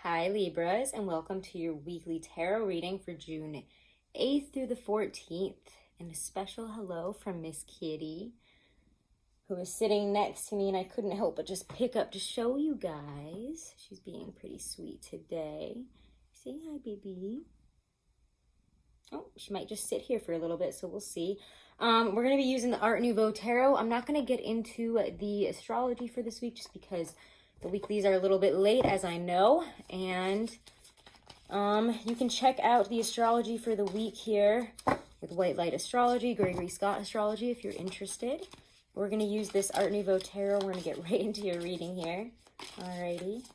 Hi Libras, and welcome to your weekly tarot reading for June 8th through the 14th. And a special hello from Miss Kitty, who is sitting next to me, and I couldn't help but just pick up to show you guys. She's being pretty sweet today. Say hi, baby. Oh, she might just sit here for a little bit, so we'll see. We're going to be using the Art Nouveau Tarot. I'm not going to get into the astrology for this week just because the weeklies are a little bit late, as I know, and you can check out the astrology for the week here with White Light Astrology, Gregory Scott Astrology, if you're interested. We're going to use this Art Nouveau Tarot. We're going to get right into your reading here. Alrighty.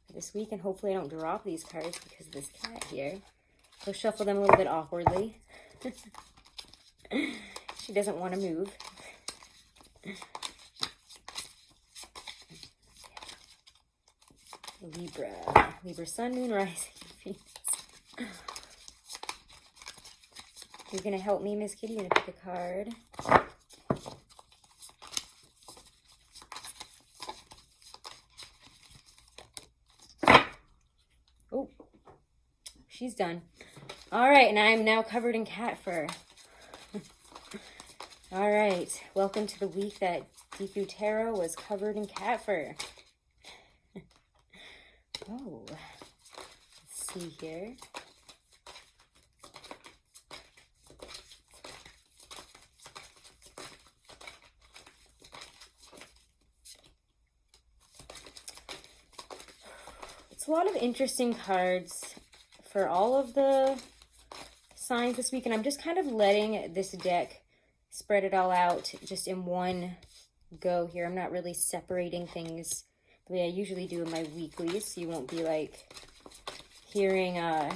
For this week, and hopefully I don't drop these cards because of this cat here. So shuffle them a little bit awkwardly. She doesn't want to move. Libra Sun, Moon, Rising, Venus. You're going to help me, Miss Kitty? You're going to pick a card. Oh, she's done. All right, and I'm now covered in cat fur. All right, welcome to the week that Deku Tarot was covered in cat fur. Oh, let's see here. It's a lot of interesting cards for all of the signs this week, and I'm just kind of letting this deck spread it all out just in one go here. I'm not really separating things the way I usually do in my weeklies, so you won't be like hearing the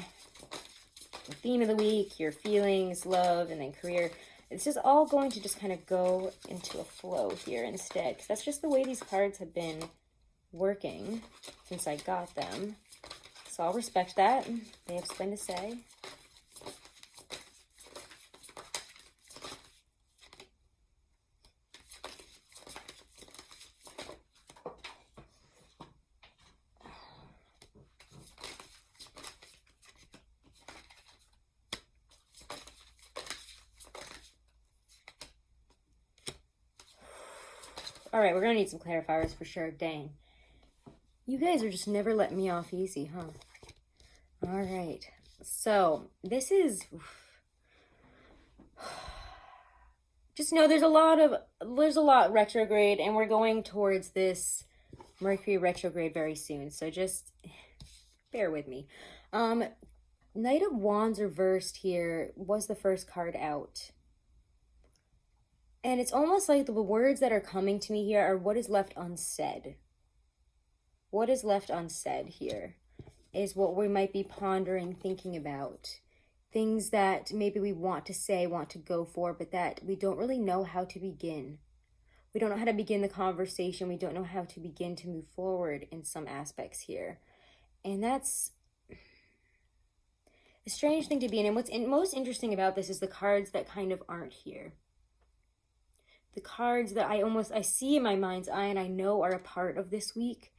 theme of the week, your feelings, love, and then career. It's just all going to just kind of go into a flow here instead, because that's just the way these cards have been working since I got them. So I'll respect that. They have something to say. All right, we're going to need some clarifiers for sure. Dang. You guys are just never letting me off easy, huh? All right. So, this is... Just know there's a lot retrograde, and we're going towards this Mercury retrograde very soon. So just bear with me. Knight of Wands reversed here was the first card out. And it's almost like the words that are coming to me here are what is left unsaid. What is left unsaid here is what we might be pondering, thinking about. Things that maybe we want to say, want to go for, but that we don't really know how to begin. We don't know how to begin the conversation. We don't know how to begin to move forward in some aspects here. And that's a strange thing to be in. And what's most interesting about this is the cards that kind of aren't here. The cards that I see in my mind's eye and I know are a part of this week,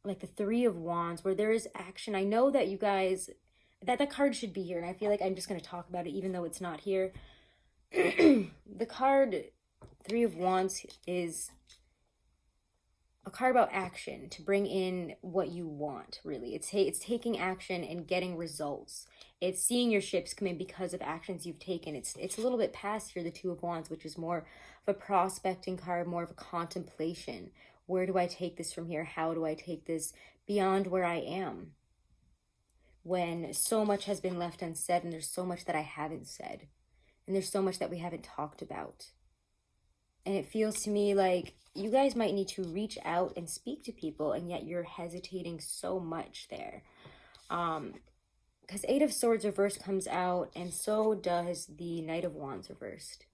like the Three of Wands, where there is action. I know that you guys, that card should be here, and I feel like I'm just going to talk about it even though it's not here. The card Three of Wands is a card about action, to bring in what you want, really. It's taking action and getting results. It's seeing your ships come in because of actions you've taken. It's a little bit past here, the Two of Wands, which is more of a prospecting card, more of a contemplation. Where do I take this from here? How do I take this beyond where I am? When so much has been left unsaid, and there's so much that I haven't said, and there's so much that we haven't talked about. And it feels to me like you guys might need to reach out and speak to people, and yet you're hesitating so much there. Because Eight of Swords reversed comes out, and so does the Knight of Wands reversed.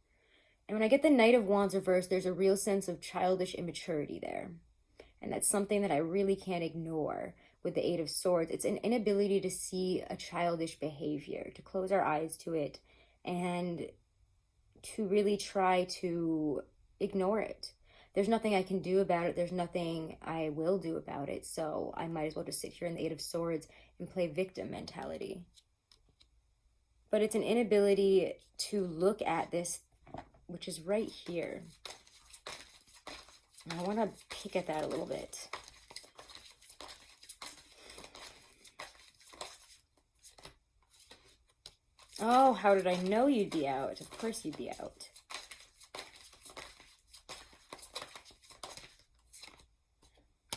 And when I get the Knight of Wands reversed, there's a real sense of childish immaturity there. And that's something that I really can't ignore with the Eight of Swords. It's an inability to see a childish behavior, to close our eyes to it, and to really try to ignore it. there's nothing I can do about it. There's nothing I will do about it. So I might as well just sit here in the Eight of Swords and play victim mentality. But it's an inability to look at this, which is right here. And I want to pick at that a little bit. Oh, how did I know you'd be out? Of course you'd be out.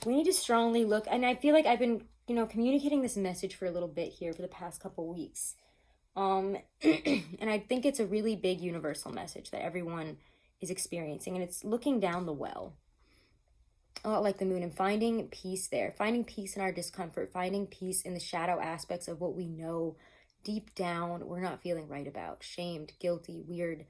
We need to strongly look, and I feel like I've been, communicating this message for a little bit here for the past couple weeks. And I think it's a really big universal message that everyone is experiencing, and it's looking down the well. A lot like the moon, and finding peace there, finding peace in our discomfort, finding peace in the shadow aspects of what we know deep down we're not feeling right about, shamed, guilty, weird.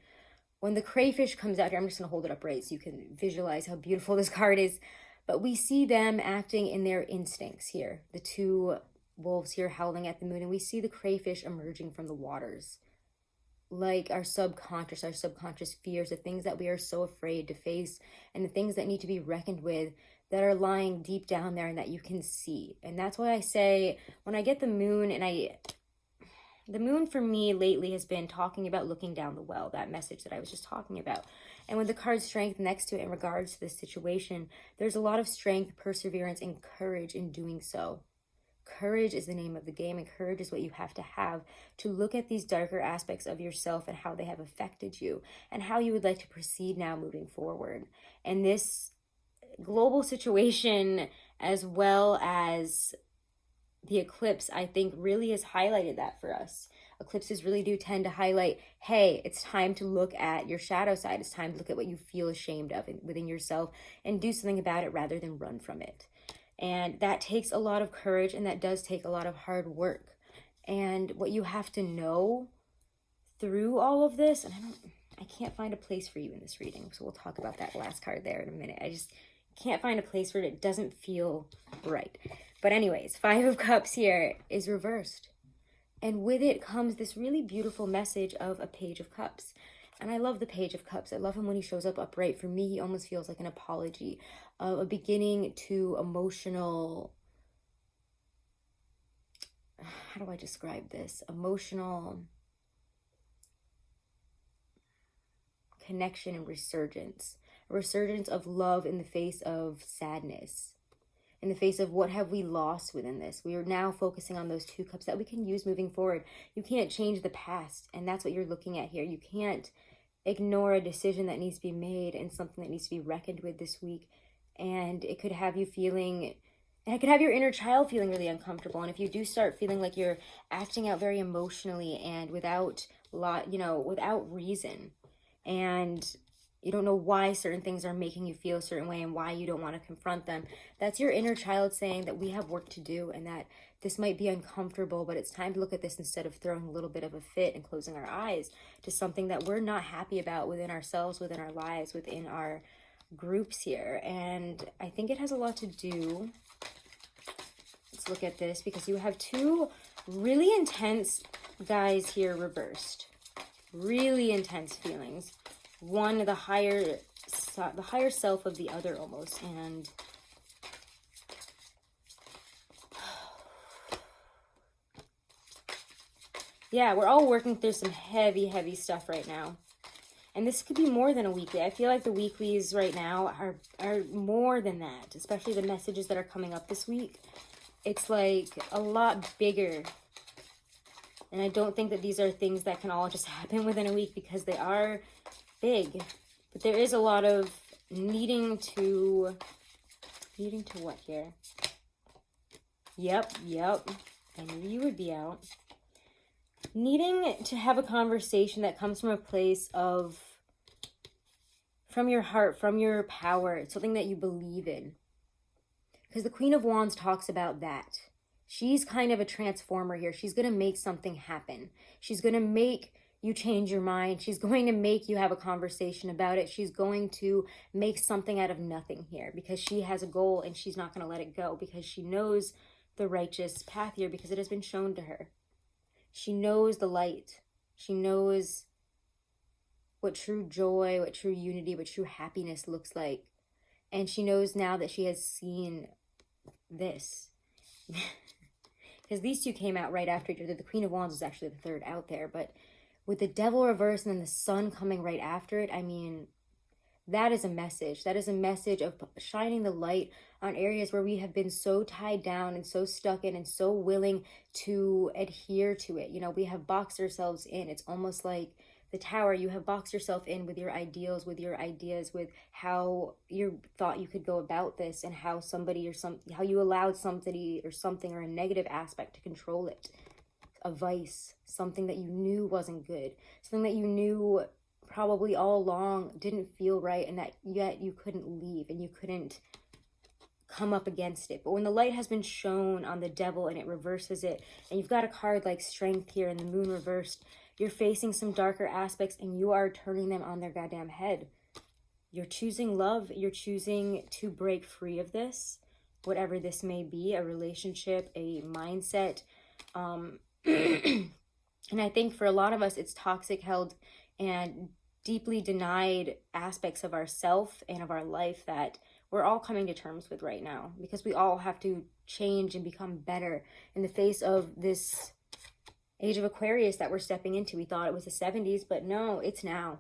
When the crayfish comes out here, I'm just going to hold it up right so you can visualize how beautiful this card is. But we see them acting in their instincts here. The two wolves here howling at the moon, and we see the crayfish emerging from the waters. Like our subconscious fears, the things that we are so afraid to face, and the things that need to be reckoned with that are lying deep down there and that you can see. And that's why I say, when I get the moon, the moon for me lately has been talking about looking down the well, that message that I was just talking about. And with the card strength next to it in regards to this situation, there's a lot of strength, perseverance, and courage in doing so. Courage is the name of the game, and courage is what you have to look at these darker aspects of yourself and how they have affected you and how you would like to proceed now moving forward. And this global situation, as well as the eclipse, I think really has highlighted that for us. Eclipses really do tend to highlight, hey, it's time to look at your shadow side. It's time to look at what you feel ashamed of within yourself and do something about it rather than run from it. And that takes a lot of courage, and that does take a lot of hard work. And what you have to know through all of this, and I can't find a place for you in this reading, so we'll talk about that last card there in a minute. I just can't find a place where it doesn't feel right. But anyways, Five of Cups here is reversed. And with it comes this really beautiful message of a Page of Cups. And I love the Page of Cups. I love him when he shows up upright. For me, he almost feels like an apology, a beginning to emotional, how do I describe this? Emotional connection and resurgence. A resurgence of love in the face of sadness. In the face of what have we lost within this. We are now focusing on those two cups that we can use moving forward. You can't change the past, and that's what you're looking at here. You can't ignore a decision that needs to be made and something that needs to be reckoned with this week. And it could have you feeling, and it could have your inner child feeling really uncomfortable. And if you do start feeling like you're acting out very emotionally and without reason, and you don't know why certain things are making you feel a certain way and why you don't want to confront them, that's your inner child saying that we have work to do and that this might be uncomfortable, but it's time to look at this instead of throwing a little bit of a fit and closing our eyes to something that we're not happy about within ourselves, within our lives, within our groups here. And I think it has a lot to do, let's look at this, because you have two really intense guys here reversed. Really intense feelings. One, the higher self of the other almost. And yeah, we're all working through some heavy stuff right now. And this could be more than a weekly. I feel like the weeklies right now are more than that, especially the messages that are coming up this week. It's like a lot bigger. And I don't think that these are things that can all just happen within a week because they are big. But there is a lot of needing to what here? Yep. I knew you would be out. Needing to have a conversation that comes from a place of, from your heart, from your power. It's something that you believe in. Because the Queen of Wands talks about that. She's kind of a transformer here. She's going to make something happen. She's going to make you change your mind. She's going to make you have a conversation about it. She's going to make something out of nothing here because she has a goal and she's not going to let it go because she knows the righteous path here because it has been shown to her. She knows the light. She knows what true joy, what true unity, what true happiness looks like. And she knows now that she has seen this. Because these two came out right after each other. The Queen of Wands is actually the third out there. But with the Devil reversed and then the Sun coming right after it, I mean, that is a message. That is a message of shining the light on areas where we have been so tied down and so stuck in and so willing to adhere to it. You know, we have boxed ourselves in. It's almost like the Tower. You have boxed yourself in with your ideals, with your ideas, with how you thought you could go about this, and how somebody or how you allowed somebody or something or a negative aspect to control it. A vice, something that you knew wasn't good, something that you knew probably all along didn't feel right, and that yet you couldn't leave and you couldn't come up against it. But when the light has been shown on the Devil and it reverses it, and you've got a card like Strength here and the Moon reversed, you're facing some darker aspects and you are turning them on their goddamn head. You're choosing love. You're choosing to break free of this, whatever this may be, a relationship, a mindset. And I think for a lot of us, it's toxic, held, and deeply denied aspects of ourself and of our life that we're all coming to terms with right now, because we all have to change and become better in the face of this age of Aquarius that we're stepping into. We thought it was the 70s, but no, it's now.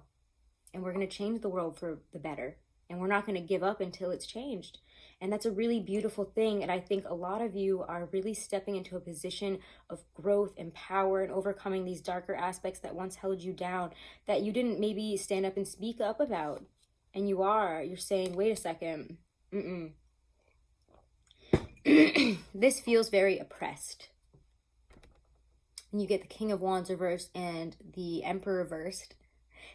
And we're going to change the world for the better. And we're not going to give up until it's changed. And that's a really beautiful thing. And I think a lot of you are really stepping into a position of growth and power and overcoming these darker aspects that once held you down, that you didn't maybe stand up and speak up about. And you're saying, wait a second. This feels very oppressed. And you get the King of Wands reversed and the Emperor reversed.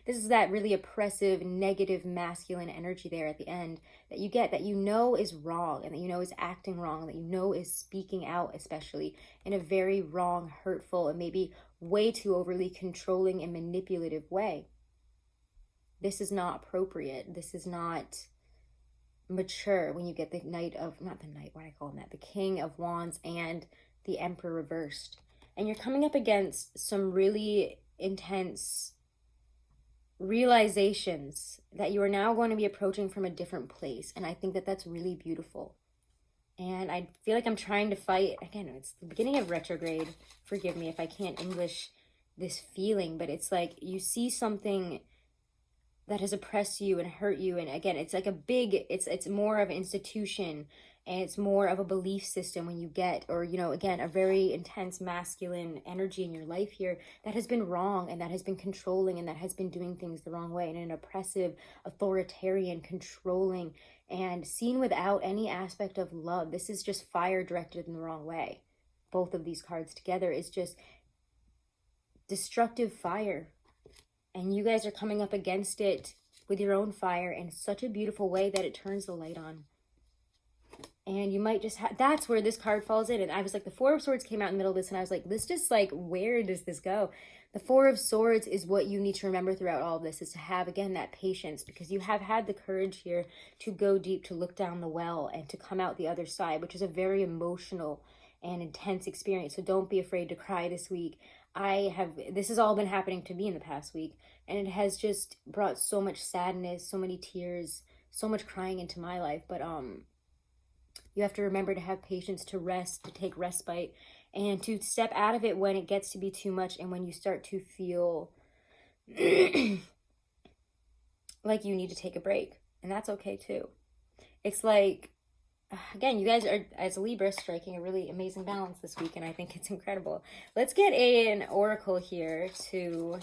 This is that really oppressive, negative, masculine energy there at the end that you get, that you know is wrong, and that you know is acting wrong, that you know is speaking out, especially in a very wrong, hurtful, and maybe way too overly controlling and manipulative way. This is not appropriate. This is not mature when you get the the King of Wands and the Emperor reversed. And you're coming up against some really intense realizations that you are now going to be approaching from a different place. And I think that that's really beautiful. And I feel like I'm trying to fight, again, it's the beginning of retrograde. Forgive me if I can't English this feeling, but it's like you see something that has oppressed you and hurt you. And again, it's like it's more of an institution, and it's more of a belief system when you get, or, you know, again, a very intense masculine energy in your life here that has been wrong, and that has been controlling, and that has been doing things the wrong way, in an oppressive, authoritarian, controlling, and seen without any aspect of love. This is just fire directed in the wrong way. Both of these cards together is just destructive fire. And you guys are coming up against it with your own fire in such a beautiful way that it turns the light on. And you might just that's where this card falls in. And I was like, the Four of Swords came out in the middle of this, and I was like, this just like, where does this go? The Four of Swords is what you need to remember throughout all of this, is to have, again, that patience, because you have had the courage here to go deep, to look down the well, and to come out the other side, which is a very emotional and intense experience. So don't be afraid to cry this week. This has all been happening to me in the past week, and it has just brought so much sadness, so many tears, so much crying into my life. But you have to remember to have patience, to rest, to take respite, and to step out of it when it gets to be too much, and when you start to feel like you need to take a break. And that's okay too. It's like, again, you guys are, as a Libra, striking a really amazing balance this week, and I think it's incredible. Let's get an oracle here to...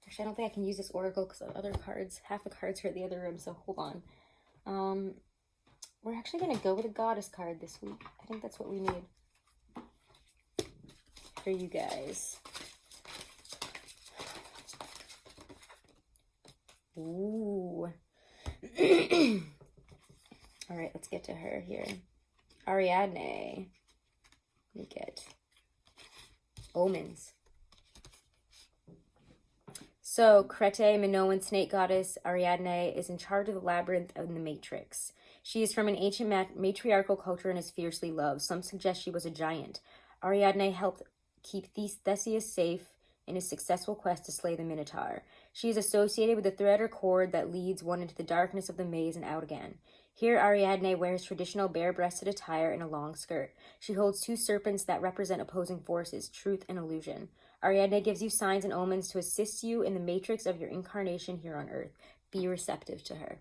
Actually, I don't think I can use this oracle because the other cards, half the cards are in the other room, so hold on. We're actually going to go with a goddess card this week. I think that's what we need for you guys. Ooh. All right, let's get to her here. Ariadne. Let me get omens. So, Krete, Minoan snake goddess Ariadne is in charge of the labyrinth of the Matrix. She is from an ancient matriarchal culture and is fiercely loved. Some suggest she was a giant. Ariadne helped keep Theseus safe in his successful quest to slay the Minotaur. She is associated with the thread or cord that leads one into the darkness of the maze and out again. Here, Ariadne wears traditional bare-breasted attire and a long skirt. She holds two serpents that represent opposing forces, truth and illusion. Ariadne gives you signs and omens to assist you in the matrix of your incarnation here on Earth. Be receptive to her.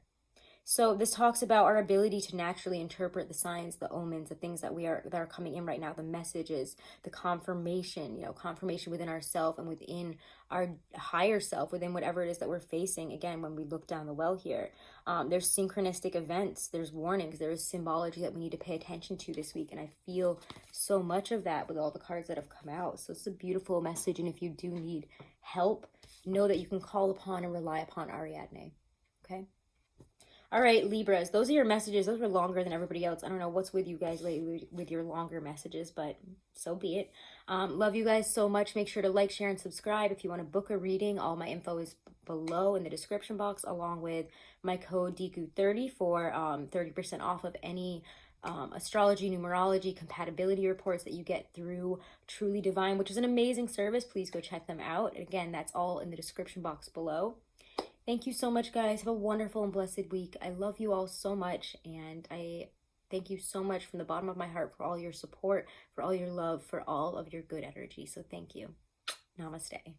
So this talks about our ability to naturally interpret the signs, the omens, the things that are coming in right now, the messages, the confirmation, confirmation within ourselves and within our higher self, within whatever it is that we're facing. Again, when we look down the well here, there's synchronistic events, there's warnings, there's symbology that we need to pay attention to this week. And I feel so much of that with all the cards that have come out. So it's a beautiful message. And if you do need help, know that you can call upon and rely upon Ariadne. Okay. All right, Libras, those are your messages. Those were longer than everybody else. I don't know what's with you guys lately with your longer messages, but so be it. Love you guys so much. Make sure to like, share, and subscribe. If you want to book a reading, all my info is below in the description box, along with my code Deku30 for 30% off of any astrology, numerology, compatibility reports that you get through Truly Divine, which is an amazing service. Please go check them out. And again, that's all in the description box below. Thank you so much, guys. Have a wonderful and blessed week. I love you all so much, and I thank you so much from the bottom of my heart for all your support, for all your love, for all of your good energy. So thank you. Namaste.